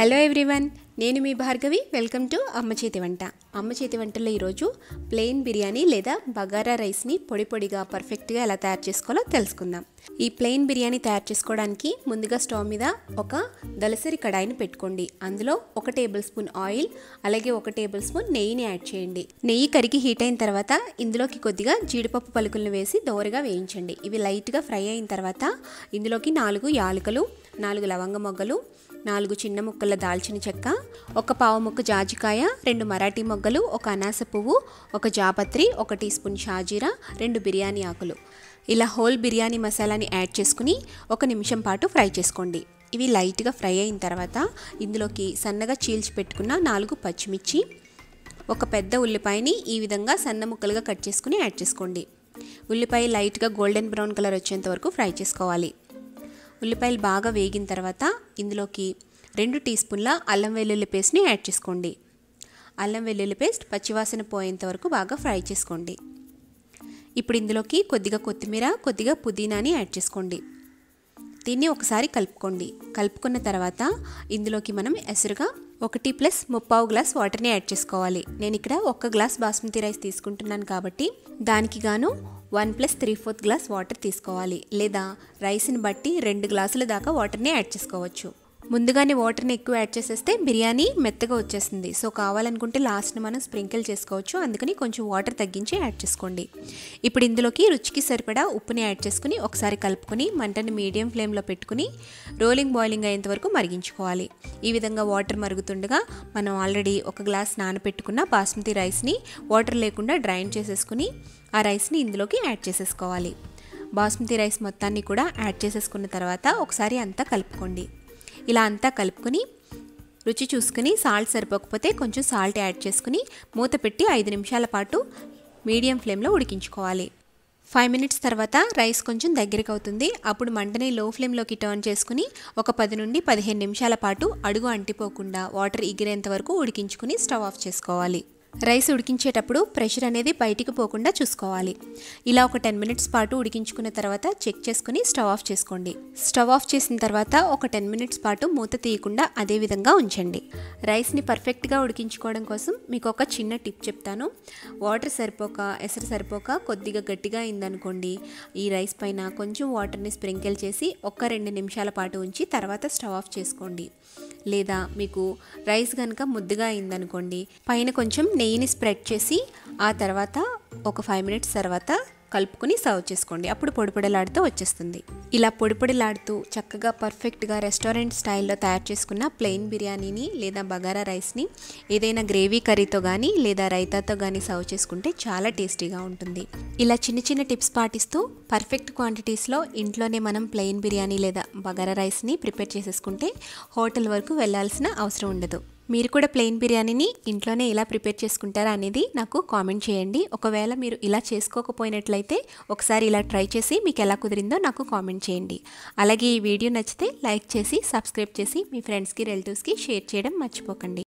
Hello everyone, నేను మీ Bhargavi. Welcome to అమ్మ చేతి వంట. అమ్మ చేతి వంటలో ఈరోజు ప్లెయిన్ బిర్యానీ లేదా బగారా రైస్ని పొడి పొడిగా పర్ఫెక్ట్గా ఎలా తయారు చేసుకోవాలో తెలుసుకుందాం. ఈ ప్లెయిన్ బిర్యానీ తయారు చేసుకోవడానికి ముందుగా స్టవ్ మీద ఒక దలసరి కడాయిని పెట్టుకోండి. అందులో 1 టేబుల్ స్పూన్ ఆయిల్, అలాగే 1 టేబుల్ స్పూన్ నెయ్యిని యాడ్ చేయండి. నెయ్యి కరిగి హీట్ అయిన తర్వాత ఇందులోకి కొద్దిగా జీడిపప్పు పలుకులను వేసి దోరగా వేయించండి. ఇవి లైట్గా ఫ్రై అయిన తర్వాత ఇందులోకి 4 యాలకులు, 4 లవంగ మొగ్గలు, 4 చిన్న ముక్కల దాల్చిన చెక్క, 1 పావు ముక్క జాజికాయ, 2 మరాఠీ మొగ్గలు, 1 అనాస పువ్వు, 1 జాపత్రి, 1 టీ స్పూన్ షాజీరా, 2 బిర్యానీ ఆకులు. ఇలా హోల్ బిర్యానీ మసాలాని యాడ్ చేసుకుని 1 నిమిషం పాటు ఫ్రై చేసుకోండి. ఇవి లైట్గా ఫ్రై అయిన తర్వాత ఇందులోకి సన్నగా చీల్చి పెట్టుకున్న 4 పచ్చిమిర్చి, 1 పెద్ద ఉల్లిపాయని ఈ విధంగా సన్న ముక్కలుగా కట్ చేసుకుని యాడ్ చేసుకోండి. ఉల్లిపాయ లైట్గా గోల్డెన్ బ్రౌన్ కలర్ వచ్చేంత వరకు ఫ్రై చేసుకోవాలి. ఉల్లిపాయలు బాగా వేగిన తర్వాత ఇందులోకి 2 టీ స్పూన్ల అల్లం వెల్లుల్లి పేస్ట్ని యాడ్ చేసుకోండి. అల్లం వెల్లుల్లి పేస్ట్ పచ్చివాసన పోయేంత వరకు బాగా ఫ్రై చేసుకోండి. ఇప్పుడు ఇందులోకి కొద్దిగా కొత్తిమీర, కొద్దిగా పుదీనాని యాడ్ చేసుకోండి. దీన్ని ఒకసారి కలుపుకోండి. కలుపుకున్న తర్వాత ఇందులోకి మనం ఎసురుగా 1+3 గ్లాస్ వాటర్ని యాడ్ చేసుకోవాలి. నేను ఇక్కడ 1 గ్లాస్ బాస్మతి రైస్ తీసుకుంటున్నాను కాబట్టి దానికి గాను 1+3/4 గ్లాస్ వాటర్ తీసుకోవాలి. లేదా రైస్ని బట్టి 2 గ్లాసుల దాకా వాటర్ని యాడ్ చేసుకోవచ్చు. ముందుగానే వాటర్ని ఎక్కువ యాడ్ చేసేస్తే బిర్యానీ మెత్తగా వచ్చేస్తుంది. సో కావాలనుకుంటే లాస్ట్ని మనం స్ప్రింకిల్ చేసుకోవచ్చు. అందుకని కొంచెం వాటర్ తగ్గించి యాడ్ చేసుకోండి. ఇప్పుడు ఇందులోకి రుచికి సరిపడా ఉప్పుని యాడ్ చేసుకుని ఒకసారి కలుపుకొని మంటని మీడియం ఫ్లేమ్లో పెట్టుకుని రోలింగ్ బాయిలింగ్ అయ్యేంత వరకు మరిగించుకోవాలి. ఈ విధంగా వాటర్ మరుగుతుండగా మనం ఆల్రెడీ 1 గ్లాస్ నానబెట్టుకున్న బాస్మతి రైస్ని వాటర్ లేకుండా డ్రైన్ చేసేసుకుని ఆ రైస్ని ఇందులోకి యాడ్ చేసేసుకోవాలి. బాస్మతి రైస్ మొత్తాన్ని కూడా యాడ్ చేసేసుకున్న తర్వాత ఒకసారి అంతా కలుపుకోండి. ఇలా అంతా కలుపుకొని రుచి చూసుకుని సాల్ట్ సరిపోకపోతే కొంచెం సాల్ట్ యాడ్ చేసుకుని మూత పెట్టి 5 నిమిషాల పాటు మీడియం ఫ్లేమ్లో ఉడికించుకోవాలి. 5 మినిట్స్ తర్వాత రైస్ కొంచెం దగ్గరికి అవుతుంది. అప్పుడు మంటని లో ఫ్లేమ్లోకి టర్న్ చేసుకుని ఒక 10 నుండి 15 నిమిషాల పాటు అడుగు అంటిపోకుండా వాటర్ ఎగిరేంత వరకు ఉడికించుకుని స్టవ్ ఆఫ్ చేసుకోవాలి. రైస్ ఉడికించేటప్పుడు ప్రెషర్ అనేది బయటికి పోకుండా చూసుకోవాలి. ఇలా ఒక 10 మినిట్స్ పాటు ఉడికించుకున్న తర్వాత చెక్ చేసుకుని స్టవ్ ఆఫ్ చేసుకోండి. స్టవ్ ఆఫ్ చేసిన తర్వాత ఒక 10 మినిట్స్ పాటు మూత తీయకుండా అదే విధంగా ఉంచండి. రైస్ని పర్ఫెక్ట్గా ఉడికించుకోవడం కోసం మీకు ఒక చిన్న టిప్ చెప్తాను. వాటర్ సరిపోక, ఎసరు సరిపోక కొద్దిగా గట్టిగా అయిందనుకోండి, ఈ రైస్ పైన కొంచెం వాటర్ని స్ప్రింకిల్ చేసి 1-2 నిమిషాల పాటు ఉంచి తర్వాత స్టవ్ ఆఫ్ చేసుకోండి. లేదా మీకు రైస్ కనుక ముద్దగా అయిందనుకోండి, పైన కొంచెం నెయ్యిని స్ప్రెడ్ చేసి ఆ తర్వాత ఒక 5 మినిట్స్ తర్వాత కలుపుకొని సర్వ్ చేసుకోండి. అప్పుడు పొడిపొడిలాడుతూ వచ్చేస్తుంది. ఇలా పొడిపొడిలాడుతూ చక్కగా పర్ఫెక్ట్గా రెస్టారెంట్ స్టైల్లో తయారు చేసుకున్న ప్లెయిన్ బిర్యానీని లేదా బగారా రైస్ని ఏదైనా గ్రేవీ కర్రీతో కానీ లేదా రైతాతో కానీ సర్వ్ చేసుకుంటే చాలా టేస్టీగా ఉంటుంది. ఇలా చిన్న చిన్న టిప్స్ పాటిస్తూ పర్ఫెక్ట్ క్వాంటిటీస్లో ఇంట్లోనే మనం ప్లెయిన్ బిర్యానీ లేదా బగారా రైస్ని ప్రిపేర్ చేసేసుకుంటే హోటల్ వరకు వెళ్ళాల్సిన అవసరం ఉండదు. మీరు కూడా ప్లెయిన్ బిర్యానీని ఇంట్లోనే ఇలా ప్రిపేర్ చేసుకుంటారా అనేది నాకు కామెంట్ చేయండి. ఒకవేళ మీరు ఇలా చేసుకోకపోయినట్లయితే ఒకసారి ఇలా ట్రై చేసి మీకు ఎలా కుదిరిందో నాకు కామెంట్ చేయండి. అలాగే ఈ వీడియో నచ్చితే లైక్ చేసి సబ్స్క్రైబ్ చేసి మీ ఫ్రెండ్స్కి, రిలేటివ్స్కి షేర్ చేయడం మర్చిపోకండి.